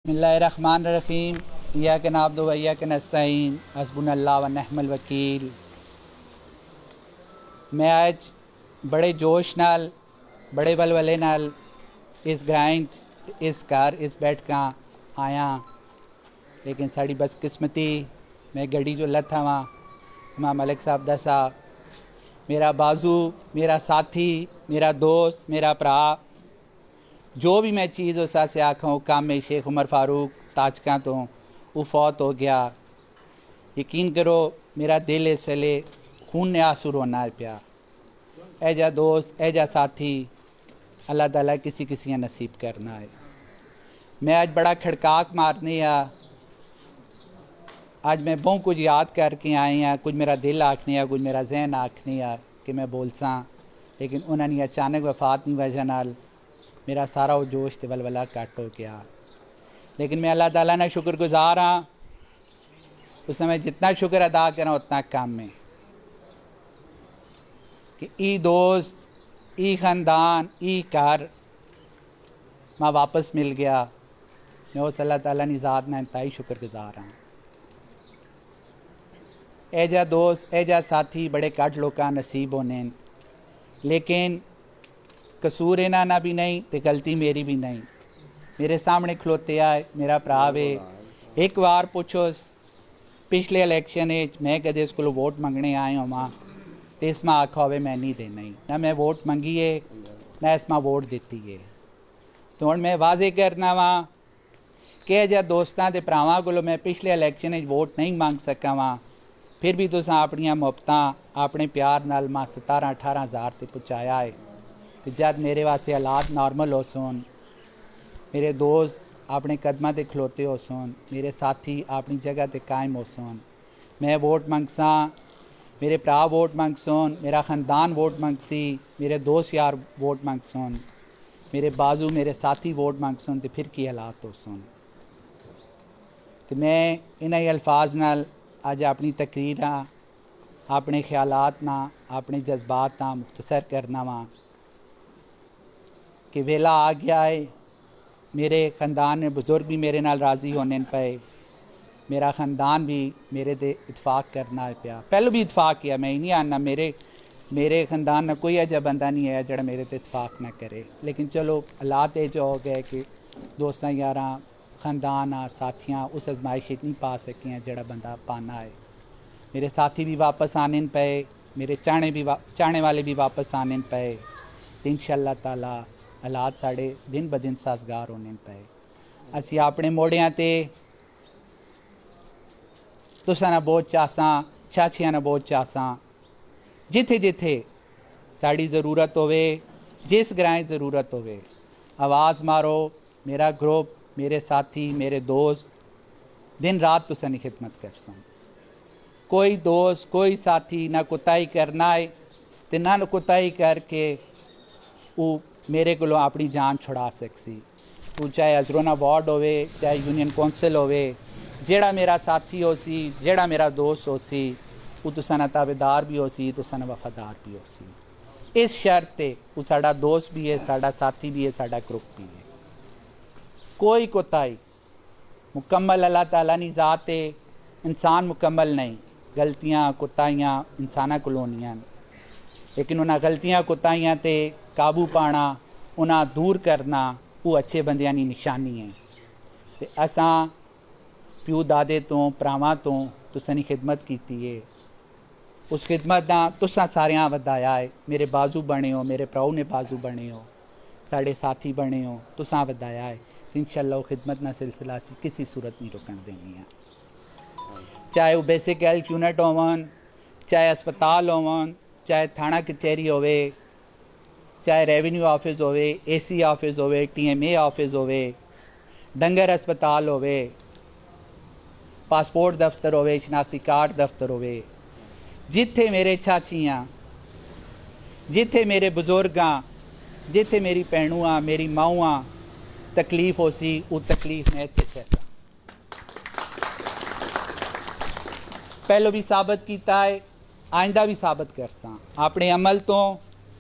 बिस्मिल्लाहिर्रहमानिर्रहीम इय्याक नअब्दु व इय्याक नस्तईन हस्बुनल्लाह व निअमल वकील। मैं आज बड़े जोश नाल बड़े वलवले नाल इस ग्राइंड इस घर इस बैठ का आया, लेकिन साड़ी बदकिस्मती मैं गड्डी जो लथा वहाँ इमाम मलिक साहब दसा मेरा बाजू मेरा साथी मेरा दोस्त मेरा भरा जो भी मैं चीज़ उस से आखा काम में शेख उमर फारूक ताजका तो वो फौत हो गया। यकीन करो मेरा दिल इस वेले खून ने आंसू रोना पिया। ऐजा दोस्त ऐजा साथी अल्लाह ताला किसी किसी नसीब करना है। मैं आज बड़ा खड़काक मारने आज मैं बहुत कुछ याद करके आए हैं, कुछ मेरा दिल आखने कुछ मेरा जहन आखने कि मैं बोल सा, लेकिन उन्होंने अचानक वफात की वजह नाल मेरा सारा वो जोश ते वलवला कट हो गया। लेकिन मैं अल्लाह ताला ने शुक्रगुजार हाँ, उसने मैं जितना शुक्र अदा करा उतना कम है कि ई दोस्त ई ख़ानदान ई घर माँ वापस मिल गया। मैं उस अल्लाह ताला की ज़ात ना इंतहाई शुक्रगुजार हाँ। ऐजा दोस्त ऐजा साथी बड़े घट लोग नसीब होने, लेकिन कसूर इन्हां ना भी नहीं तो गलती मेरी भी नहीं। मेरे सामने खलोते आए मेरा भरा वे, एक बार पुछो पिछले इलैक्शन मैं कदे इस को वोट मंगने आए होवां तो इसमें आखा हो मैं नहीं देना ही ना, मैं वोट मंगी है ना इसमें वोट दी है। तो हुण मैं वाजे करना वा कि जो दोस्तों के भरावां को मैं पिछले इलैक्शन वोट नहीं मंग सका वा, फिर भी तुसां अपनियां मुहब्बतां अपने प्यार नाल मां 17-18 हज़ार ते पहुँचाया है। तो जब मेरे वास्ते हालात नॉर्मल हो सोन, मेरे दोस्त अपने कदमां ते खलोते हो सोन, मेरे साथी अपनी जगह ते कायम हो सोन, मैं वोट मंगसा, मेरे भरा वोट मंग सोन, मेरा ख़ानदान वोट मंगसी, मेरे दोस्त यार वोट मंग सोन, मेरे बाजू मेरे साथी वोट मंग सोन, तो फिर की हालात हो सोन। तो मैं इन्हीं अल्फाज नाल अज अपनी तकरीर अपने ख्यालात ना अपने जज्बात ना मुख्तसर करना वा कि वेला आ गया है। मेरे ख़ानदान में बुज़ुर्ग भी मेरे नाल राज़ी होने पे, मेरा ख़ानदान भी मेरे ते इतफाक़ करना है पिया। पहले भी इतफाक़ किया, मैं ही नहीं आना मेरे ख़ानदान में कोई ऐसा बंदा नहीं है जड़ा मेरे ते इतफाक़ ना करे, लेकिन चलो हालात ये जो हो गए कि दोस्तां यारां ख़ानदान साथियाँ उस आजमाइश नहीं पा सकियाँ जड़ा बंदा पाना है। मेरे साथी भी वापस आने पे, मेरे चाहने वाले भी वापस आने पे, तो इंशाअल्लाह ताला हालात साढ़े दिन ब दिन साजगार होने पे। असी अपने मोड़ियां ते तुसां ना बोझ चासां चाचियां ना बोझ चासां, जिथे जिथे साड़ी ज़रूरत होवे जिस ग्रां ज़रूरत होवे आवाज़ मारो। मेरा ग्रुप मेरे साथी मेरे दोस्त दिन रात तुसां दी खिदमत करसन। कोई दोस्त कोई साथी ना कुताही करना है तो ना कुताही करके वो मेरे को अपनी जान छुड़ा सकसी। वो चाहे अजरोना वार्ड होवे चाहे यूनियन कौंसल होवे, जेड़ा मेरा साथी हो सी जेड़ा मेरा दोस्त हो सी वो तुसां ना ताबेदार भी हो सी तुसां ना वफादार भी हो सी। इस शर्त ते वो साडा दोस्त भी है साडा साथी भी है साडा ग्रुप भी है। कोई कोताही मुकम्मल अल्लाह ताला नी ज़ात है, इंसान मुकम्मल नहीं, गलतियाँ कोताहियाँ इंसाना को होनियां, लेकिन उन्हां गलतियां कोताहियां ते काबू पाना उन्हां दूर करना वो अच्छे बंदियां की निशानी है। तो असां प्यू दादे तो भरावां तो तुसां दी खिदमत की है, उस खिदमत का तुसां सारियां वधाया है। मेरे बाजू बने हो, मेरे भराऊ ने बाजू बने हो, साढ़े साथी बने हो, तुसां वधाया है। तो इंशाअल्लाह खिदमत का सिलसिला असीं किसी सूरत नहीं रुकन देनी है। चाहे वो बेसिक हेल्थ यूनिट होवन, चाहे अस्पताल होवन, चाहे थाना कचहरी होवे, चाहे रेवेन्यू ऑफिस होवे, AC ऑफिस होवे, TMA ऑफिस होवे, डंगर अस्पताल होवे, पासपोर्ट दफ्तर होवे, शनाख्ती कार्ड दफ्तर होवे, जिथे मेरे चाचियाँ जिथे मेरे बुजुर्गां जिथे मेरी भैनूँ मेरी माऊँ तकलीफ हो सी वो तकलीफ मैं इत्थे सहसा। पहलो भी साबित किया है, आइंदा भी साबित करसा। अपने अमल तो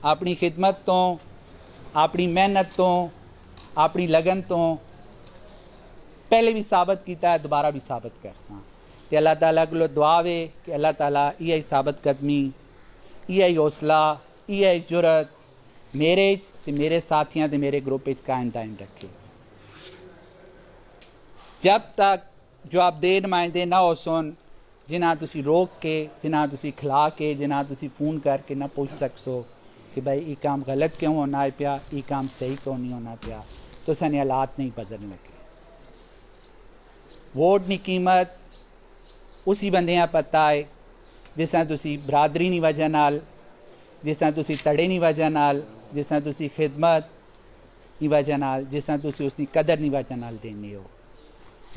अपनी खिदमत तो अपनी मेहनत तो अपनी लगन तो پہلے بھی ثابت کیتا ہے دوبارہ بھی ثابت کرساں تے اللہ تعالیٰ کو دعا وے کہ اللہ تعالیٰ یہ ثابت قدمی یہ حوصلہ یہ جرت میرے تے میرے ساتھیاں تے میرے گروپ قائم دائم رکھے. جب تک جو آپ دے نمائندے نہ ہو سن جنہاں تسی روک کے جنہاں تسی کھلا کے جنہاں تسی فون کر کے نہ پوچھ سکسو کہ بھائی یہ کام غلط کیوں ہونا ہے پیا یہ کام صحیح کیوں نہیں ہونا پیا تو سن حالات نہیں بدلنے لگے. ووٹ کی قیمت اسی بندیاں پتہ ہے جس طرح تسی برادری کی وجہ نال جس طرح تسی تڑے کی وجہ نال جس طرح تسی خدمت کی وجہ نال جس طرح تسی اس کی قدر کی وجہ نال دینے ہو.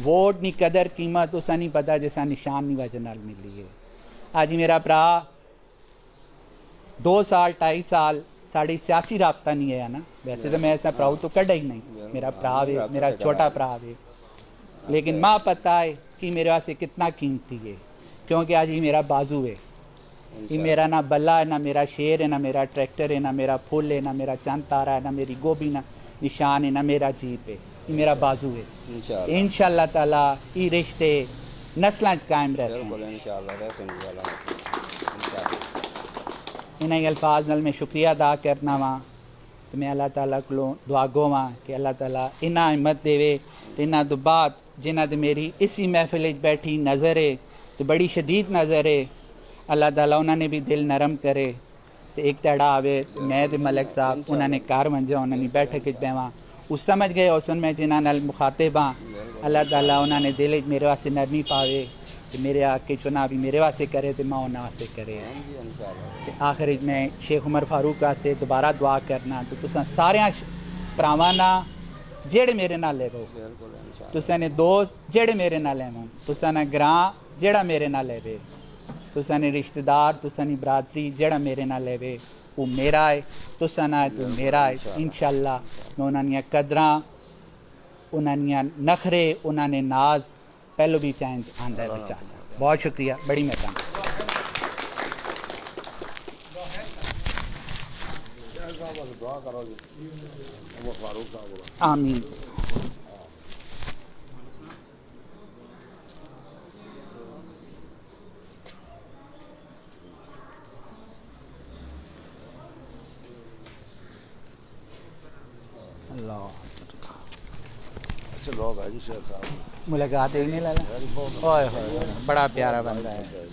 ووٹ کی قدر قیمت اسا نہیں پتا جس طرح نشان کی وجہ نال ملی ہے. آج میرا برا 2 سال 2.5 سال ساڑی سیاسی رابطہ نہیں ہے نا ویسے تو میں ایسا پراؤ تو کڈا ہی نہیں میرا برا ہے میرا چھوٹا برا ہے لیکن ماں پتہ ہے کہ میرے واسطے کتنا قیمتی ہے کیونکہ آج یہ میرا بازو ہے. یہ میرا نہ بلا ہے نہ میرا شیر ہے نہ میرا ٹریکٹر ہے نہ میرا پھول ہے نہ میرا چند تارا ہے نہ میری گوبھی نہ نشان ہے نہ میرا جیپ ہے. یہ میرا بازو ہے. انشاءاللہ تعالیٰ یہ رشتے نسلاں قائم رہ انہیں الفاظ نال میں شکریہ ادا کرنا وا تو میں اللہ تعالیٰ کو دعا گو ہاں کہ اللہ تعالیٰ انہاں ہمت دے تو انہاں تو بعد جنہاں تو میری اسی محفل بیٹھی نظر ہے تو بڑی شدید نظر ہے اللہ تعالیٰ انہوں نے بھی دل نرم کرے تو ایک تڑا آوے میں تے ملک صاحب انہوں نے کار منجا انہوں نے بیٹھک بیواں اس سمجھ گئے حسن میں جنہاں نال مخاطب ہاں اللہ تعالیٰ انہوں نے دل میرے واسطے نرمی پاوے کہ میرے آکے چنا بھی میرے واسطے کرے تو ماں انہوں واسطے کرے. آخر میں شیخ عمر فاروق سے دوبارہ دعا کرنا تو تساں سارے پراوانا جیڑے میرے نال لے رو تساں نے دوست جیڑے میرے نال لے تساں نے گراں جیڑا میرے نال لے تساں نے رشتہ دار تساں نے برادری جیڑا میرے نال لے وہ میرا ہے تساں نہ تو میرا ہے. انشاءاللہ میں انہاں نے قدراں انہاں نے نخرے انہاں نے ناز پہلو بھی چاہیں آندہ بچا سا. بہت شکریہ بڑی مہربانی. آمین. اللہ اچھا لوگ ہے جی شیخ صاحب ملاقات ہی نہیں لالا اوئے ہوئے بڑا پیارا بندہ ہے.